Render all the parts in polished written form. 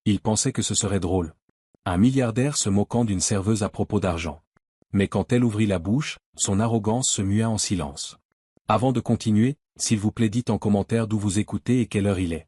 Il pensait que ce serait drôle. Un milliardaire se moquant d'une serveuse à propos d'argent. Mais quand elle ouvrit la bouche, son arrogance se mua en silence. Avant de continuer, s'il vous plaît dites en commentaire d'où vous écoutez et quelle heure il est.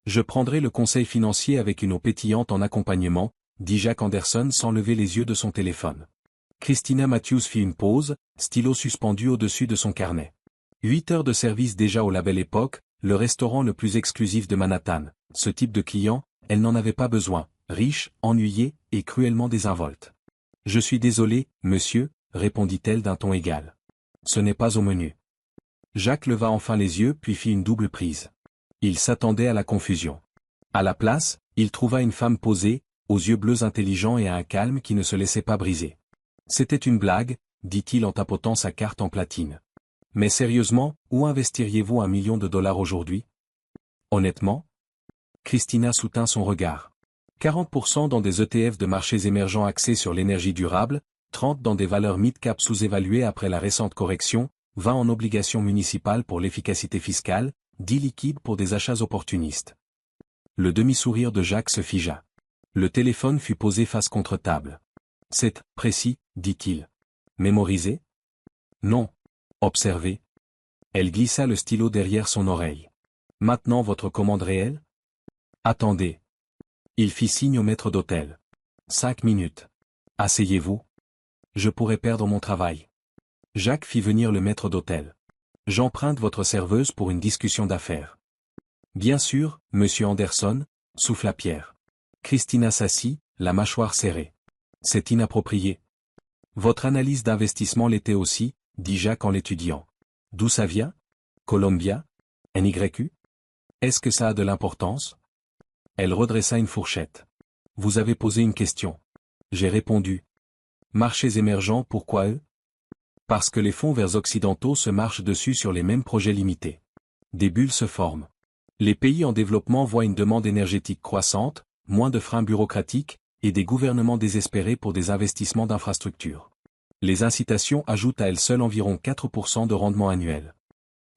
Je prendrai le conseil financier avec une eau pétillante en accompagnement, dit Jack Anderson sans lever les yeux de son téléphone. Christina Matthews fit une pause, stylo suspendu au-dessus de son carnet. 8 heures de service déjà au Label Époque, le restaurant le plus exclusif de Manhattan. Ce type de client, elle n'en avait pas besoin, riche, ennuyé et cruellement désinvolte. Je suis désolé, monsieur, répondit-elle d'un ton égal. Ce n'est pas au menu. Jack leva enfin les yeux puis fit une double prise. Il s'attendait à la confusion. À la place, il trouva une femme posée, aux yeux bleus intelligents et à un calme qui ne se laissait pas briser. C'était une blague, dit-il en tapotant sa carte en platine. Mais sérieusement, où investiriez-vous $1 million aujourd'hui? Honnêtement? Christina soutint son regard. 40% dans des ETF de marchés émergents axés sur l'énergie durable, 30% dans des valeurs mid-cap sous-évaluées après la récente correction, 20% en obligations municipales pour l'efficacité fiscale, 10% liquides pour des achats opportunistes. Le demi-sourire de Jacques se figea. Le téléphone fut posé face contre table. C'est précis, dit-il. Mémorisé? Non. Observé. Elle glissa le stylo derrière son oreille. Maintenant votre commande réelle? Attendez. Il fit signe au maître d'hôtel. 5 minutes. Asseyez-vous. Je pourrais perdre mon travail. Jacques fit venir le maître d'hôtel. J'emprunte votre serveuse pour une discussion d'affaires. Bien sûr, monsieur Anderson, souffla Pierre. Christina s'assit, la mâchoire serrée. C'est inapproprié. Votre analyse d'investissement l'était aussi, dit Jacques en l'étudiant. D'où ça vient? Columbia? NYU? Est-ce que ça a de l'importance? Elle redressa une fourchette. Vous avez posé une question. J'ai répondu. Marchés émergents, pourquoi eux? Parce que les fonds verts occidentaux se marchent dessus sur les mêmes projets limités. Des bulles se forment. Les pays en développement voient une demande énergétique croissante, moins de freins bureaucratiques, et des gouvernements désespérés pour des investissements d'infrastructures. Les incitations ajoutent à elles seules environ 4% de rendement annuel.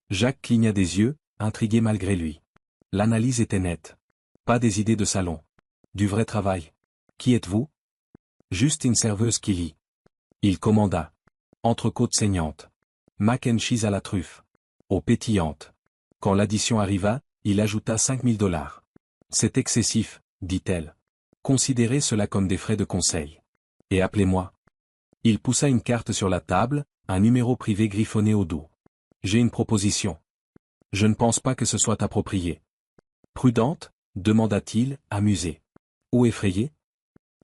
Jacques cligna des yeux, intrigué malgré lui. L'analyse était nette. Pas des idées de salon. Du vrai travail. Qui êtes-vous? Juste une serveuse qui lit. Il commanda. Entrecôte saignante. Mac and cheese à la truffe. Eau pétillante. Quand l'addition arriva, il ajouta $5 000. C'est excessif, dit-elle. Considérez cela comme des frais de conseil. Et appelez-moi. Il poussa une carte sur la table, un numéro privé griffonné au dos. J'ai une proposition. Je ne pense pas que ce soit approprié. Prudente? Demanda-t-il, amusé. Ou effrayé?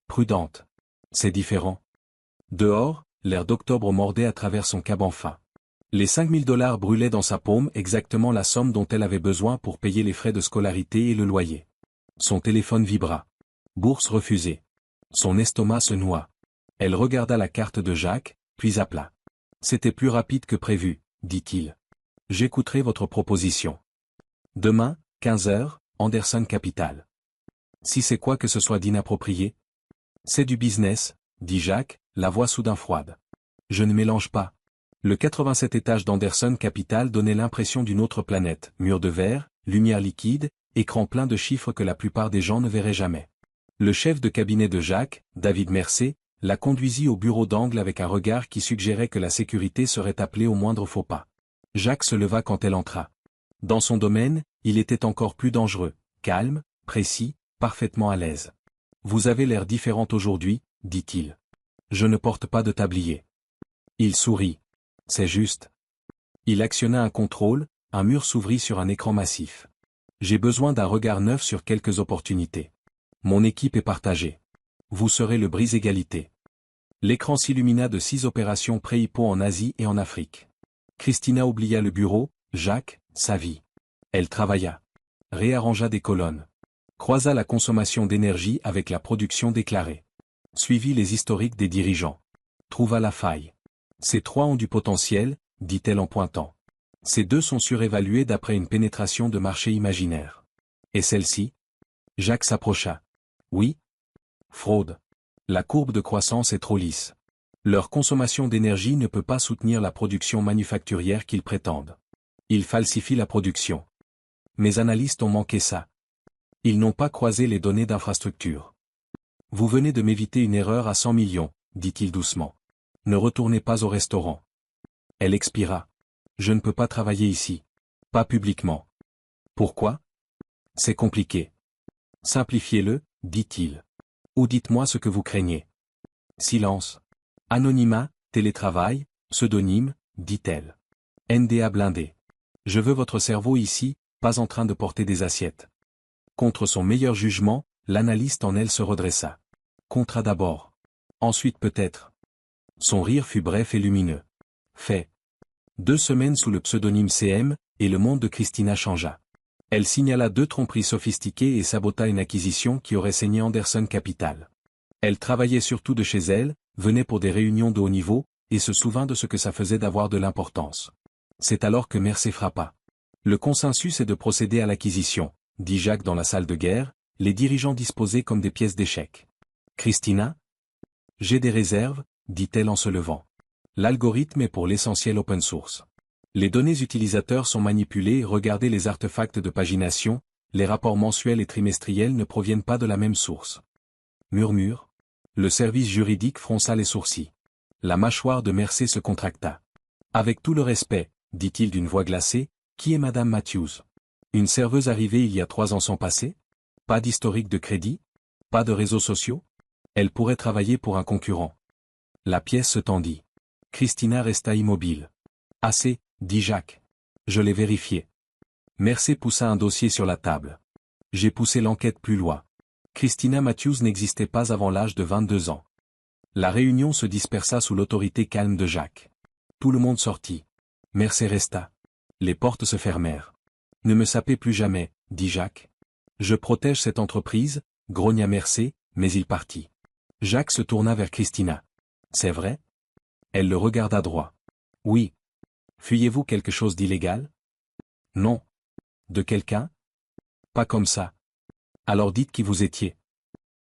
Prudente. C'est différent. Dehors, l'air d'octobre mordait à travers son caban fin. Les $5 000 brûlaient dans sa paume exactement la somme dont elle avait besoin pour payer les frais de scolarité et le loyer. Son téléphone vibra. Bourse refusée. Son estomac se noua. Elle regarda la carte de Jacques, puis appela. C'était plus rapide que prévu, dit-il. J'écouterai votre proposition. Demain, 15 heures, Anderson Capital. Si c'est quoi que ce soit d'inapproprié? C'est du business, dit Jacques, la voix soudain froide. Je ne mélange pas. Le 87 étage d'Anderson Capital donnait l'impression d'une autre planète, mur de verre, lumière liquide, écran plein de chiffres que la plupart des gens ne verraient jamais. Le chef de cabinet de Jacques, David Mercer, la conduisit au bureau d'angle avec un regard qui suggérait que la sécurité serait appelée au moindre faux pas. Jacques se leva quand elle entra. Dans son domaine, il était encore plus dangereux, calme, précis, parfaitement à l'aise. Vous avez l'air différente aujourd'hui, dit-il. Je ne porte pas de tablier. Il sourit. C'est juste. Il actionna un contrôle, un mur s'ouvrit sur un écran massif. J'ai besoin d'un regard neuf sur quelques opportunités. Mon équipe est partagée. Vous serez le brise-égalité. L'écran s'illumina de 6 opérations pré-IPO en Asie et en Afrique. Christina oublia le bureau, Jacques, sa vie. Elle travailla. Réarrangea des colonnes. Croisa la consommation d'énergie avec la production déclarée. Suivit les historiques des dirigeants. Trouva la faille. Ces 3 ont du potentiel, dit-elle en pointant. Ces 2 sont surévalués d'après une pénétration de marché imaginaire. Et celle-ci? Jacques s'approcha. Oui. Fraude. La courbe de croissance est trop lisse. Leur consommation d'énergie ne peut pas soutenir la production manufacturière qu'ils prétendent. Ils falsifient la production. Mes analystes ont manqué ça. Ils n'ont pas croisé les données d'infrastructure. Vous venez de m'éviter une erreur à 100 millions, dit-il doucement. Ne retournez pas au restaurant. Elle expira. Je ne peux pas travailler ici. Pas publiquement. Pourquoi? C'est compliqué. Simplifiez-le, dit-il. Ou dites-moi ce que vous craignez. Silence. Anonymat, télétravail, pseudonyme, dit-elle. NDA blindé. Je veux votre cerveau ici, pas en train de porter des assiettes. Contre son meilleur jugement, l'analyste en elle se redressa. Contrat d'abord. Ensuite peut-être. Son rire fut bref et lumineux. Fait. 2 semaines sous le pseudonyme CM, et le monde de Christina changea. Elle signala 2 tromperies sophistiquées et sabota une acquisition qui aurait saigné Anderson Capital. Elle travaillait surtout de chez elle, venait pour des réunions de haut niveau, et se souvint de ce que ça faisait d'avoir de l'importance. C'est alors que Mercé frappa. Le consensus est de procéder à l'acquisition, dit Jacques dans la salle de guerre, les dirigeants disposés comme des pièces d'échecs. Christina? J'ai des réserves, dit-elle en se levant. L'algorithme est pour l'essentiel open source. Les données utilisateurs sont manipulées et regardez les artefacts de pagination, les rapports mensuels et trimestriels ne proviennent pas de la même source. Murmure. Le service juridique fronça les sourcils. La mâchoire de Mercé se contracta. Avec tout le respect, dit-il d'une voix glacée, qui est Madame Matthews? Une serveuse arrivée il y a 3 ans sans passé? Pas d'historique de crédit? Pas de réseaux sociaux? Elle pourrait travailler pour un concurrent. La pièce se tendit. Christina resta immobile. Assez, dit Jacques. Je l'ai vérifié. Mercé poussa un dossier sur la table. J'ai poussé l'enquête plus loin. Christina Matthews n'existait pas avant l'âge de 22 ans. La réunion se dispersa sous l'autorité calme de Jacques. Tout le monde sortit. Mercé resta. Les portes se fermèrent. Ne me sapez plus jamais, dit Jacques. Je protège cette entreprise, grogna Mercé, mais il partit. Jacques se tourna vers Christina. C'est vrai? Elle le regarda droit. Oui. Fuyez-vous quelque chose d'illégal? Non. De quelqu'un? Pas comme ça. Alors dites qui vous étiez.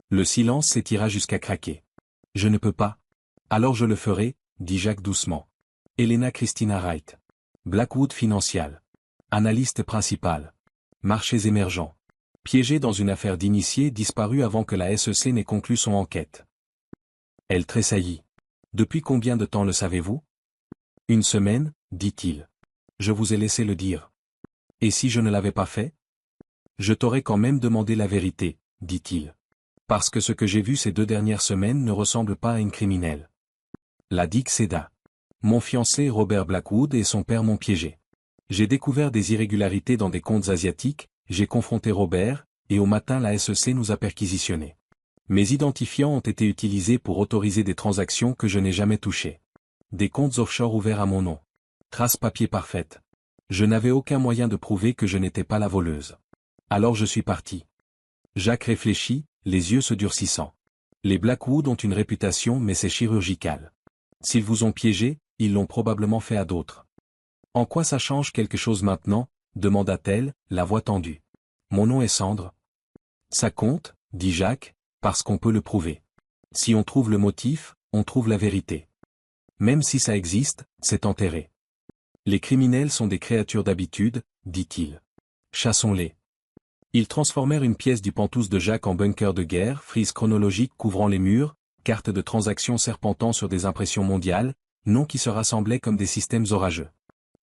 Le silence s'étira jusqu'à craquer. Je ne peux pas. Alors je le ferai, dit Jacques doucement. Elena Christina Wright. Blackwood Financial. Analyste principal. Marchés émergents. Piégée dans une affaire d'initié disparue avant que la SEC n'ait conclu son enquête. Elle tressaillit. Depuis combien de temps le savez-vous? 1 semaine, dit-il. Je vous ai laissé le dire. Et si je ne l'avais pas fait? Je t'aurais quand même demandé la vérité, dit-il. Parce que ce que j'ai vu ces 2 dernières semaines ne ressemble pas à une criminelle. La digue céda. Mon fiancé Robert Blackwood et son père m'ont piégé. J'ai découvert des irrégularités dans des comptes asiatiques, j'ai confronté Robert, et au matin la SEC nous a perquisitionnés. Mes identifiants ont été utilisés pour autoriser des transactions que je n'ai jamais touchées. Des comptes offshore ouverts à mon nom. Trace papier parfaite. Je n'avais aucun moyen de prouver que je n'étais pas la voleuse. Alors je suis parti. Jacques réfléchit, les yeux se durcissant. Les Blackwood ont une réputation mais c'est chirurgical. S'ils vous ont piégé, ils l'ont probablement fait à d'autres. En quoi ça change quelque chose maintenant? Demanda-t-elle, la voix tendue. Mon nom est Sandre. Ça compte, dit Jacques, parce qu'on peut le prouver. Si on trouve le motif, on trouve la vérité. Même si ça existe, c'est enterré. Les criminels sont des créatures d'habitude, dit-il. Chassons-les. Ils transformèrent une pièce du pantouse de Jacques en bunker de guerre, frise chronologique couvrant les murs, cartes de transactions serpentant sur des impressions mondiales, noms qui se rassemblaient comme des systèmes orageux.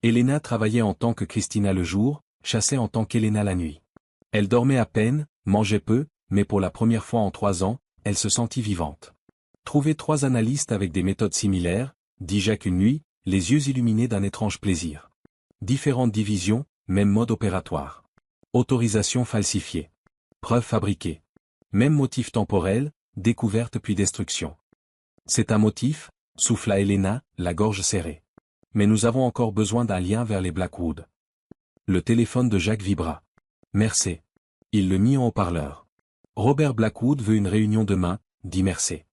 Elena travaillait en tant que Christina le jour, chassait en tant qu'Elena la nuit. Elle dormait à peine, mangeait peu, mais pour la première fois en 3 ans, elle se sentit vivante. Trouver 3 analystes avec des méthodes similaires, dit Jacques une nuit, les yeux illuminés d'un étrange plaisir. Différentes divisions, même mode opératoire. Autorisation falsifiée. Preuve fabriquée. Même motif temporel, découverte puis destruction. C'est un motif, souffla Elena, la gorge serrée. Mais nous avons encore besoin d'un lien vers les Blackwood. Le téléphone de Jacques vibra. Mercé. Il le mit en haut-parleur. Robert Blackwood veut une réunion demain, dit Mercé.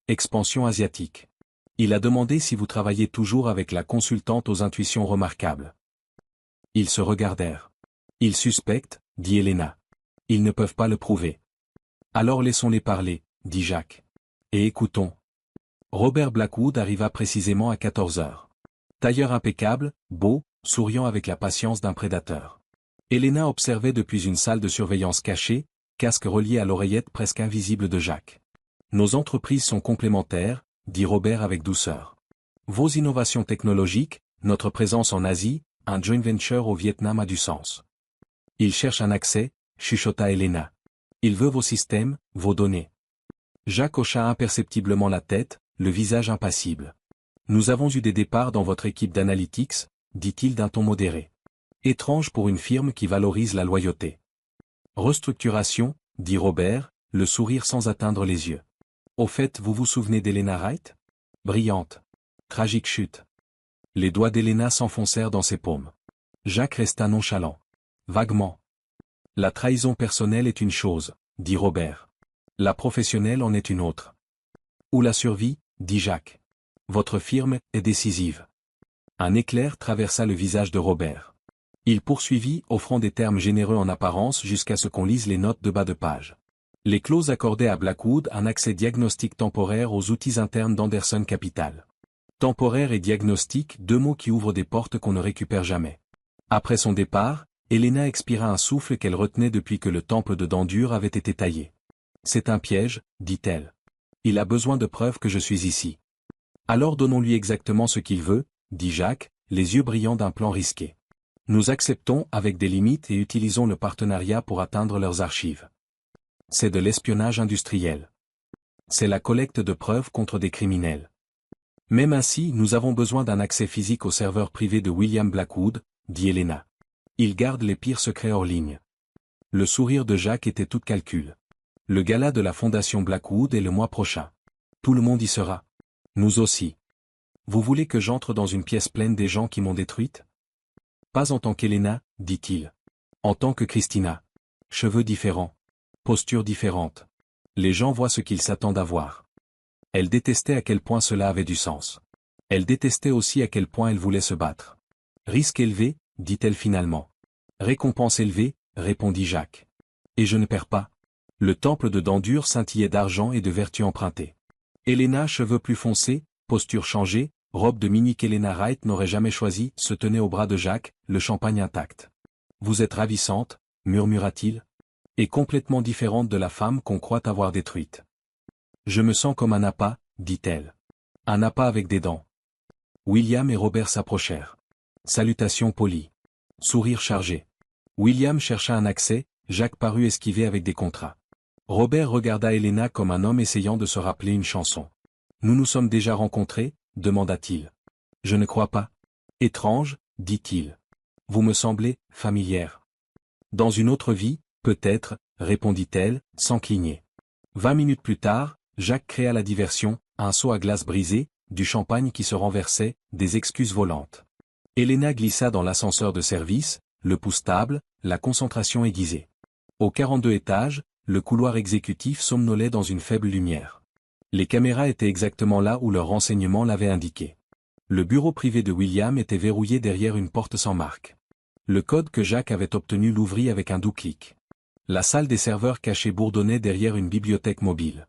Expansion asiatique. Il a demandé si vous travaillez toujours avec la consultante aux intuitions remarquables. Ils se regardèrent. Ils suspectent, dit Elena. Ils ne peuvent pas le prouver. Alors laissons-les parler, dit Jacques. Et écoutons. Robert Blackwood arriva précisément à 14 heures. Tailleur impeccable, beau, souriant avec la patience d'un prédateur. Elena observait depuis une salle de surveillance cachée, casque relié à l'oreillette presque invisible de Jacques. Nos entreprises sont complémentaires, dit Robert avec douceur. Vos innovations technologiques, notre présence en Asie, un joint venture au Vietnam a du sens. Il cherche un accès, chuchota Elena. Il veut vos systèmes, vos données. Jacques hocha imperceptiblement la tête, le visage impassible. Nous avons eu des départs dans votre équipe d'analytics, dit-il d'un ton modéré. Étrange pour une firme qui valorise la loyauté. Restructuration, dit Robert, le sourire sans atteindre les yeux. Au fait, vous vous souvenez d'Elena Wright? Brillante. Tragique chute. Les doigts d'Elena s'enfoncèrent dans ses paumes. Jacques resta nonchalant. Vaguement. La trahison personnelle est une chose, dit Robert. La professionnelle en est une autre. Ou la survie, dit Jacques. Votre firme est décisive. Un éclair traversa le visage de Robert. Il poursuivit, offrant des termes généreux en apparence jusqu'à ce qu'on lise les notes de bas de page. Les clauses accordaient à Blackwood un accès diagnostic temporaire aux outils internes d'Anderson Capital. Temporaire et diagnostic, deux mots qui ouvrent des portes qu'on ne récupère jamais. Après son départ, Elena expira un souffle qu'elle retenait depuis que le temple de Dendur avait été taillé. C'est un piège, dit-elle. Il a besoin de preuves que je suis ici. Alors donnons-lui exactement ce qu'il veut, dit Jacques, les yeux brillants d'un plan risqué. Nous acceptons avec des limites et utilisons le partenariat pour atteindre leurs archives. C'est de l'espionnage industriel. C'est la collecte de preuves contre des criminels. Même ainsi, nous avons besoin d'un accès physique au serveur privé de William Blackwood, dit Elena. Il garde les pires secrets hors ligne. Le sourire de Jacques était tout calcul. Le gala de la fondation Blackwood est le mois prochain. Tout le monde y sera. Nous aussi. Vous voulez que j'entre dans une pièce pleine des gens qui m'ont détruite? Pas en tant qu'Elena, dit-il. En tant que Christina. Cheveux différents. Posture différente. Les gens voient ce qu'ils s'attendent à voir. Elle détestait à quel point cela avait du sens. Elle détestait aussi à quel point elle voulait se battre. Risque élevé, dit-elle finalement. Récompense élevée, répondit Jacques. Et je ne perds pas. Le temple de Dendur scintillait d'argent et de vertu empruntée. Elena, cheveux plus foncés, posture changée, robe de mini qu'Elena Wright n'aurait jamais choisie, se tenait au bras de Jacques, le champagne intact. Vous êtes ravissante, murmura-t-il, et complètement différente de la femme qu'on croit avoir détruite. Je me sens comme un appât, dit-elle. Un appât avec des dents. William et Robert s'approchèrent. Salutations polies. Sourire chargé. William chercha un accès, Jacques parut esquiver avec des contrats. Robert regarda Elena comme un homme essayant de se rappeler une chanson. Nous nous sommes déjà rencontrés, demanda-t-il. Je ne crois pas. Étrange, dit-il. Vous me semblez familière. Dans une autre vie, peut-être, répondit-elle, sans cligner. 20 minutes plus tard, Jacques créa la diversion, un seau à glace brisé, du champagne qui se renversait, des excuses volantes. Elena glissa dans l'ascenseur de service, le pouce stable, la concentration aiguisée. Au 42 étage, le couloir exécutif somnolait dans une faible lumière. Les caméras étaient exactement là où leurs renseignements l'avaient indiqué. Le bureau privé de William était verrouillé derrière une porte sans marque. Le code que Jacques avait obtenu l'ouvrit avec un doux clic. La salle des serveurs cachée bourdonnait derrière une bibliothèque mobile.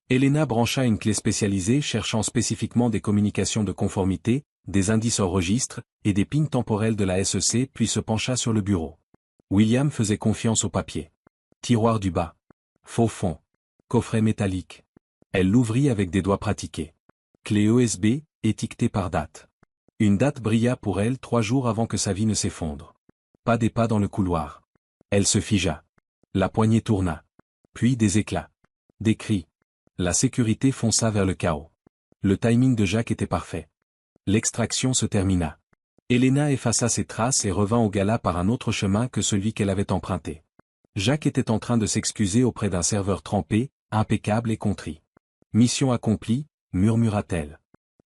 Elena brancha une clé spécialisée cherchant spécifiquement des communications de conformité, des indices hors registre, et des pings temporels de la SEC puis se pencha sur le bureau. William faisait confiance au papier. Tiroir du bas. Faux fond. Coffret métallique. Elle l'ouvrit avec des doigts pratiqués. Clé USB, étiquetée par date. Une date brilla pour elle 3 jours avant que sa vie ne s'effondre. Pas des pas dans le couloir. Elle se figea. La poignée tourna. Puis des éclats. Des cris. La sécurité fonça vers le chaos. Le timing de Jacques était parfait. L'extraction se termina. Elena effaça ses traces et revint au gala par un autre chemin que celui qu'elle avait emprunté. Jacques était en train de s'excuser auprès d'un serveur trempé, impeccable et contrit. Mission accomplie, murmura-t-elle.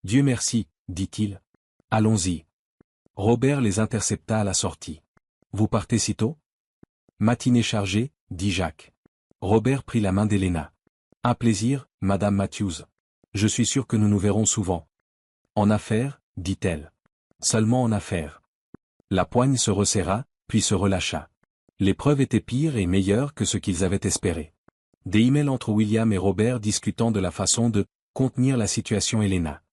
Dieu merci, dit-il. Allons-y. Robert les intercepta à la sortie. Vous partez si tôt? Matinée chargée, dit Jacques. Robert prit la main d'Elena. Un plaisir, Madame Matthews. Je suis sûr que nous nous verrons souvent. En affaires, dit-elle. Seulement en affaires. La poigne se resserra, puis se relâcha. L'épreuve était pire et meilleure que ce qu'ils avaient espéré. Des emails entre William et Robert discutant de la façon de contenir la situation Elena.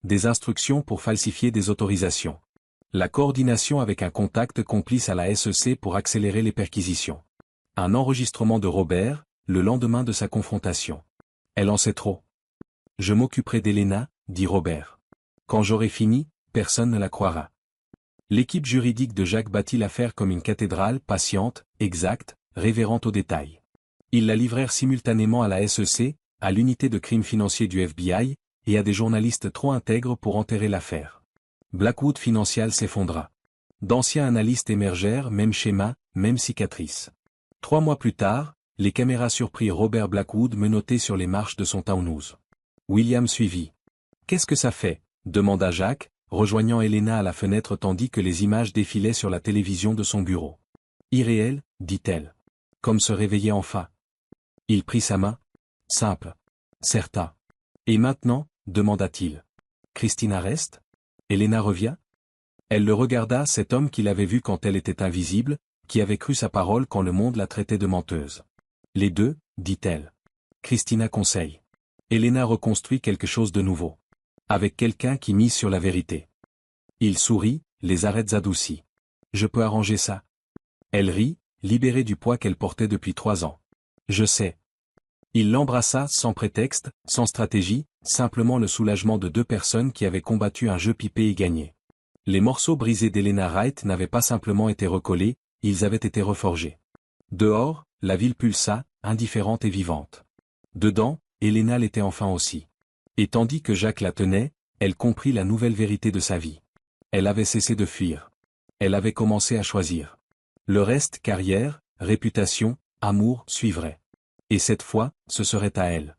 Des instructions pour falsifier des autorisations. La coordination avec un contact complice à la SEC pour accélérer les perquisitions. Un enregistrement de Robert, le lendemain de sa confrontation. Elle en sait trop. Je m'occuperai d'Elena, dit Robert. Quand j'aurai fini, personne ne la croira. L'équipe juridique de Jacques bâtit l'affaire comme une cathédrale, patiente, exacte, révérente aux détails. Ils la livrèrent simultanément à la SEC, à l'unité de crimes financiers du FBI, et à des journalistes trop intègres pour enterrer l'affaire. Blackwood Financial s'effondra. D'anciens analystes émergèrent, même schéma, même cicatrice. 3 mois plus tard, les caméras surprirent Robert Blackwood menotté sur les marches de son townhouse. William suivit. « Qu'est-ce que ça fait ?» demanda Jacques, rejoignant Elena à la fenêtre tandis que les images défilaient sur la télévision de son bureau. « Irréel, dit-elle. Comme se réveiller enfin. » Il prit sa main. « Simple. Certain. Et maintenant, demanda-t-il. Christina reste ? Elena revient ? Elle le regarda, cet homme qu'il avait vu quand elle était invisible, qui avait cru sa parole quand le monde la traitait de menteuse. Les deux, dit-elle. Christina conseille. Elena reconstruit quelque chose de nouveau. Avec quelqu'un qui mise sur la vérité. Il sourit, les arêtes adoucies. Je peux arranger ça. Elle rit, libérée du poids qu'elle portait depuis 3 ans. Je sais. Il l'embrassa sans prétexte, sans stratégie, simplement le soulagement de 2 personnes qui avaient combattu un jeu pipé et gagné. Les morceaux brisés d'Elena Wright n'avaient pas simplement été recollés, ils avaient été reforgés. Dehors, la ville pulsa, indifférente et vivante. Dedans, Elena l'était enfin aussi. Et tandis que Jacques la tenait, elle comprit la nouvelle vérité de sa vie. Elle avait cessé de fuir. Elle avait commencé à choisir. Le reste, carrière, réputation, amour, suivrait. Et cette fois, ce serait à elle.